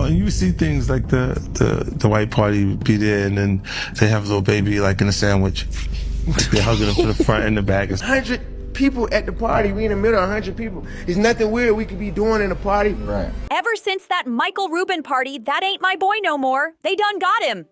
and you see things like the white party be there, and then they have Lil Baby like in a sandwich. They're hugging him to the front and the back. 100 people at the party. We in the middle of 100 people. There's nothing weird we could be doing in a party. Right. Ever since that Michael Rubin party, that ain't my boy no more. They done got him.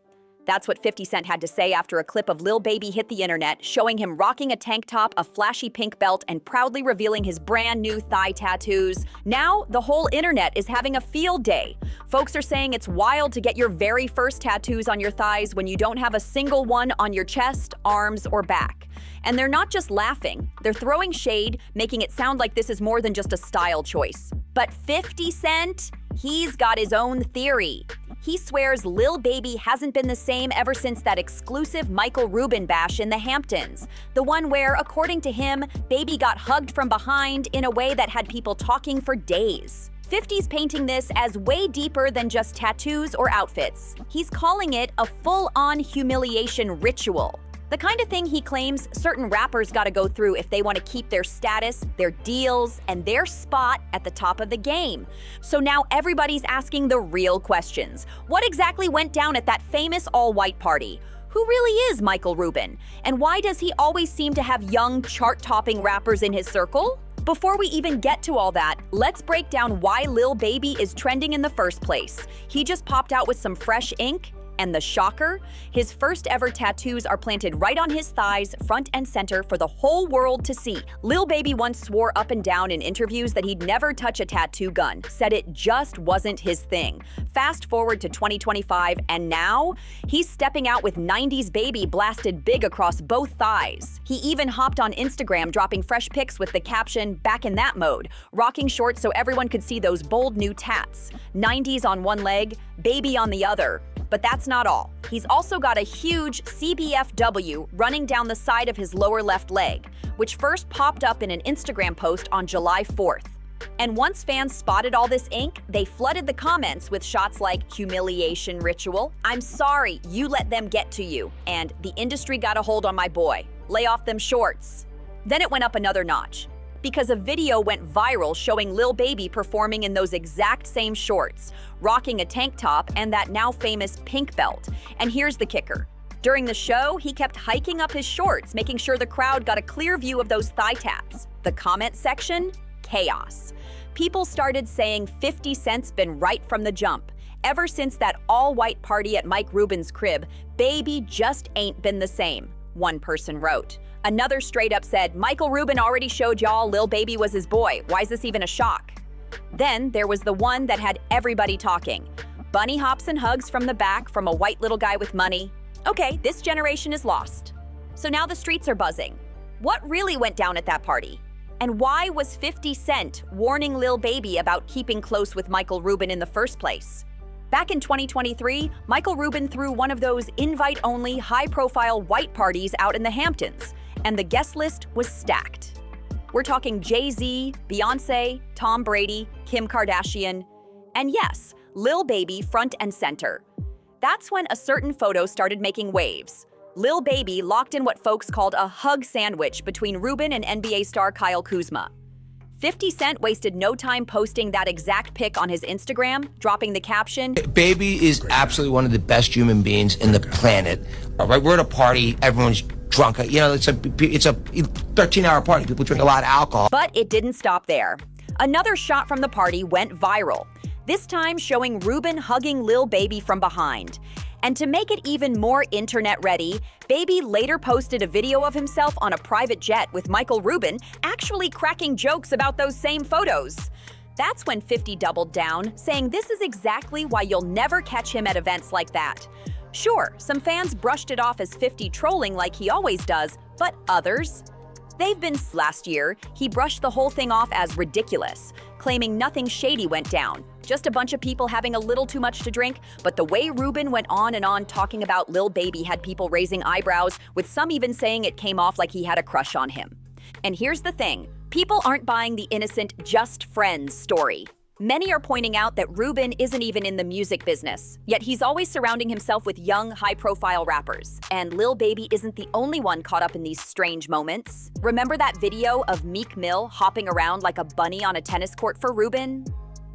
That's what 50 Cent had to say after a clip of Lil Baby hit the internet, showing him rocking a tank top, a flashy pink belt, and proudly revealing his brand new thigh tattoos. Now, the whole internet is having a field day. Folks are saying it's wild to get your very first tattoos on your thighs when you don't have a single one on your chest, arms, or back. And they're not just laughing, they're throwing shade, making it sound like this is more than just a style choice. But 50 Cent? He's got his own theory. He swears Lil Baby hasn't been the same ever since that exclusive Michael Rubin bash in the Hamptons. The one where, according to him, Baby got hugged from behind in a way that had people talking for days. 50's painting this as way deeper than just tattoos or outfits. He's calling it a full-on humiliation ritual. The kind of thing he claims certain rappers gotta go through if they want to keep their status, their deals, and their spot at the top of the game. So now everybody's asking the real questions. What exactly went down at that famous all-white party? Who really is Michael Rubin? And why does he always seem to have young, chart-topping rappers in his circle? Before we even get to all that, let's break down why Lil Baby is trending in the first place. He just popped out with some fresh ink. And the shocker? His first ever tattoos are planted right on his thighs, front and center, for the whole world to see. Lil Baby once swore up and down in interviews that he'd never touch a tattoo gun, said it just wasn't his thing. Fast forward to 2025, and now he's stepping out with 90s Baby blasted big across both thighs. He even hopped on Instagram dropping fresh pics with the caption, "Back in that mode," rocking shorts so everyone could see those bold new tats. 90s on one leg, Baby on the other. But that's not all. He's also got a huge CBFW running down the side of his lower left leg, which first popped up in an Instagram post on July 4th. And once fans spotted all this ink, they flooded the comments with shots like "humiliation ritual," "I'm sorry, you let them get to you," and "the industry got a hold on my boy, lay off them shorts." Then it went up another notch, because a video went viral showing Lil Baby performing in those exact same shorts, rocking a tank top and that now famous pink belt. And here's the kicker. During the show, he kept hiking up his shorts, making sure the crowd got a clear view of those thigh tats. The comment section? Chaos. People started saying 50 Cent's been right from the jump. Ever since that all-white party at Mike Rubin's crib, Baby just ain't been the same, one person wrote. Another straight up said, "Michael Rubin already showed y'all Lil Baby was his boy. Why is this even a shock?" Then there was the one that had everybody talking. Bunny hops and hugs from the back from a white little guy with money. Okay, this generation is lost. So now the streets are buzzing. What really went down at that party? And why was 50 Cent warning Lil Baby about keeping close with Michael Rubin in the first place? Back in 2023, Michael Rubin threw one of those invite-only, high-profile white parties out in the Hamptons, and the guest list was stacked. We're talking Jay-Z, Beyonce, Tom Brady, Kim Kardashian, and yes, Lil Baby front and center. That's when a certain photo started making waves. Lil Baby locked in what folks called a hug sandwich between Rubin and NBA star Kyle Kuzma. 50 Cent wasted no time posting that exact pic on his Instagram, dropping the caption, Baby is absolutely one of the best human beings in the planet. All right, we're at a party, everyone's drunk. You know, it's a 13-hour party. People drink a lot of alcohol. But it didn't stop there. Another shot from the party went viral, this time showing Rubin hugging Lil Baby from behind. And to make it even more internet-ready, Baby later posted a video of himself on a private jet with Michael Rubin actually cracking jokes about those same photos. That's when 50 doubled down, saying this is exactly why you'll never catch him at events like that. Sure, some fans brushed it off as 50 trolling like he always does, but others? They've been. Last year, he brushed the whole thing off as ridiculous, claiming nothing shady went down, just a bunch of people having a little too much to drink. But the way Rubin went on and on talking about Lil Baby had people raising eyebrows, with some even saying it came off like he had a crush on him. And here's the thing, people aren't buying the innocent just friends story. Many are pointing out that Rubin isn't even in the music business, yet he's always surrounding himself with young, high-profile rappers. And Lil Baby isn't the only one caught up in these strange moments. Remember that video of Meek Mill hopping around like a bunny on a tennis court for Rubin?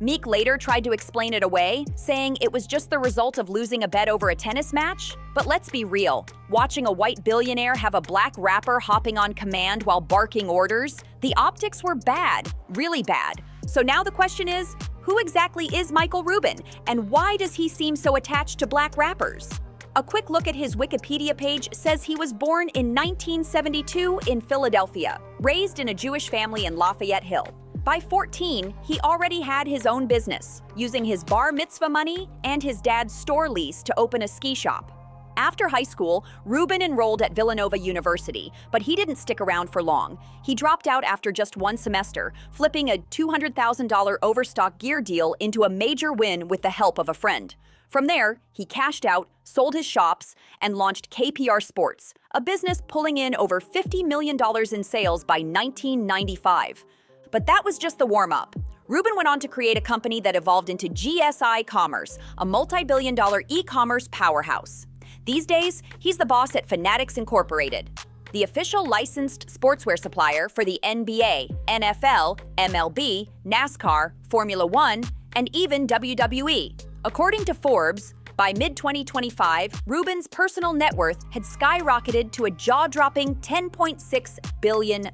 Meek later tried to explain it away, saying it was just the result of losing a bet over a tennis match. But let's be real, watching a white billionaire have a black rapper hopping on command while barking orders, the optics were bad, really bad. So now the question is, who exactly is Michael Rubin, and why does he seem so attached to black rappers? A quick look at his Wikipedia page says he was born in 1972 in Philadelphia, raised in a Jewish family in Lafayette Hill. By 14, he already had his own business, using his bar mitzvah money and his dad's store lease to open a ski shop. After high school, Rubin enrolled at Villanova University, but he didn't stick around for long. He dropped out after just one semester, flipping a $200,000 overstock gear deal into a major win with the help of a friend. From there, he cashed out, sold his shops, and launched KPR Sports, a business pulling in over $50 million in sales by 1995. But that was just the warm-up. Rubin went on to create a company that evolved into GSI Commerce, a multi-billion-dollar e-commerce powerhouse. These days, he's the boss at Fanatics Incorporated, the official licensed sportswear supplier for the NBA, NFL, MLB, NASCAR, Formula One, and even WWE. According to Forbes, by mid-2025, Rubin's personal net worth had skyrocketed to a jaw-dropping $10.6 billion.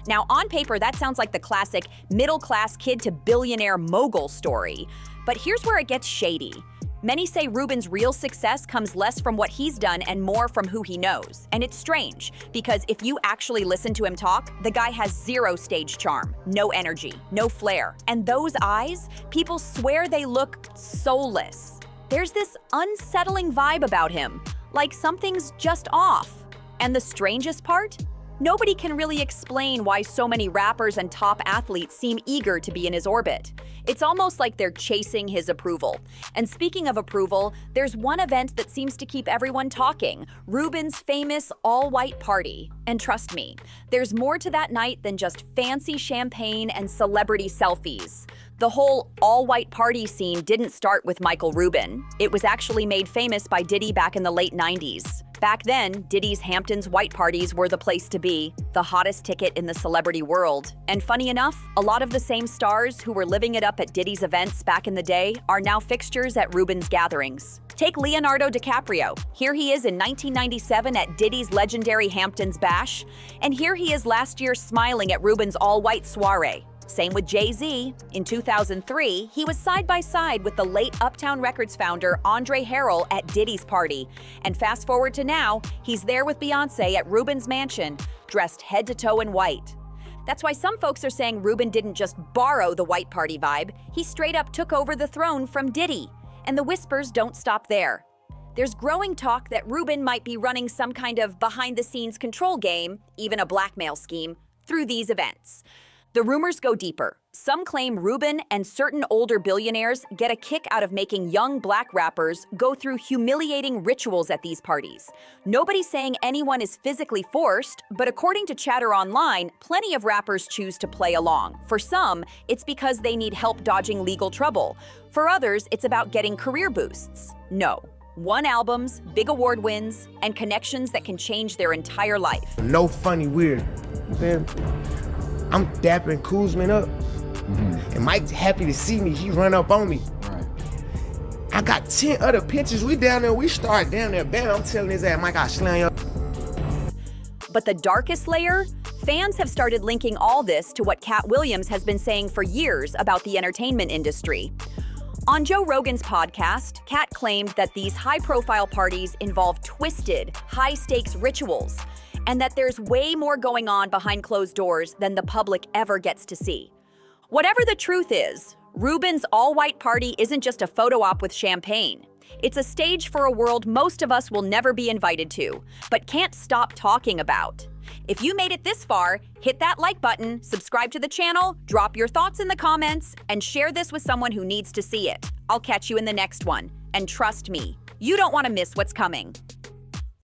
Now, on paper, that sounds like the classic middle-class kid to billionaire mogul story. But here's where it gets shady. Many say Rubin's real success comes less from what he's done and more from who he knows. And it's strange, because if you actually listen to him talk, the guy has zero stage charm, no energy, no flair. And those eyes, people swear they look soulless. There's this unsettling vibe about him, like something's just off. And the strangest part? Nobody can really explain why so many rappers and top athletes seem eager to be in his orbit. It's almost like they're chasing his approval. And speaking of approval, there's one event that seems to keep everyone talking, Rubin's famous all-white party. And trust me, there's more to that night than just fancy champagne and celebrity selfies. The whole all-white party scene didn't start with Michael Rubin. It was actually made famous by Diddy back in the late 90s. Back then, Diddy's Hamptons white parties were the place to be, the hottest ticket in the celebrity world. And funny enough, a lot of the same stars who were living it up at Diddy's events back in the day are now fixtures at Rubin's gatherings. Take Leonardo DiCaprio. Here he is in 1997 at Diddy's legendary Hamptons Bash, and here he is last year smiling at Rubin's all-white soiree. Same with Jay-Z. In 2003, he was side by side with the late Uptown Records founder Andre Harrell at Diddy's party. And fast forward to now, he's there with Beyoncé at Rubin's mansion, dressed head to toe in white. That's why some folks are saying Rubin didn't just borrow the white party vibe, he straight up took over the throne from Diddy. And the whispers don't stop there. There's growing talk that Rubin might be running some kind of behind-the-scenes control game, even a blackmail scheme, through these events. The rumors go deeper. Some claim Rubin and certain older billionaires get a kick out of making young black rappers go through humiliating rituals at these parties. Nobody's saying anyone is physically forced, but according to chatter online, plenty of rappers choose to play along. For some, it's because they need help dodging legal trouble. For others, it's about getting career boosts. No. One albums, big award wins, and connections that can change their entire life. No funny weird. You feel me? I'm dapping Kuzman up. And Mike's happy to see me. He run up on me. Right. I got 10 other pictures. We down there. We start down there. Bam, I'm telling his ass, Mike, I'll slam you up. But the darkest layer? Fans have started linking all this to what Cat Williams has been saying for years about the entertainment industry. On Joe Rogan's podcast, Cat claimed that these high-profile parties involve twisted, high-stakes rituals, and that there's way more going on behind closed doors than the public ever gets to see. Whatever the truth is, Rubin's all-white party isn't just a photo op with champagne. It's a stage for a world most of us will never be invited to, but can't stop talking about. If you made it this far, hit that like button, subscribe to the channel, drop your thoughts in the comments, and share this with someone who needs to see it. I'll catch you in the next one. And trust me, you don't want to miss what's coming.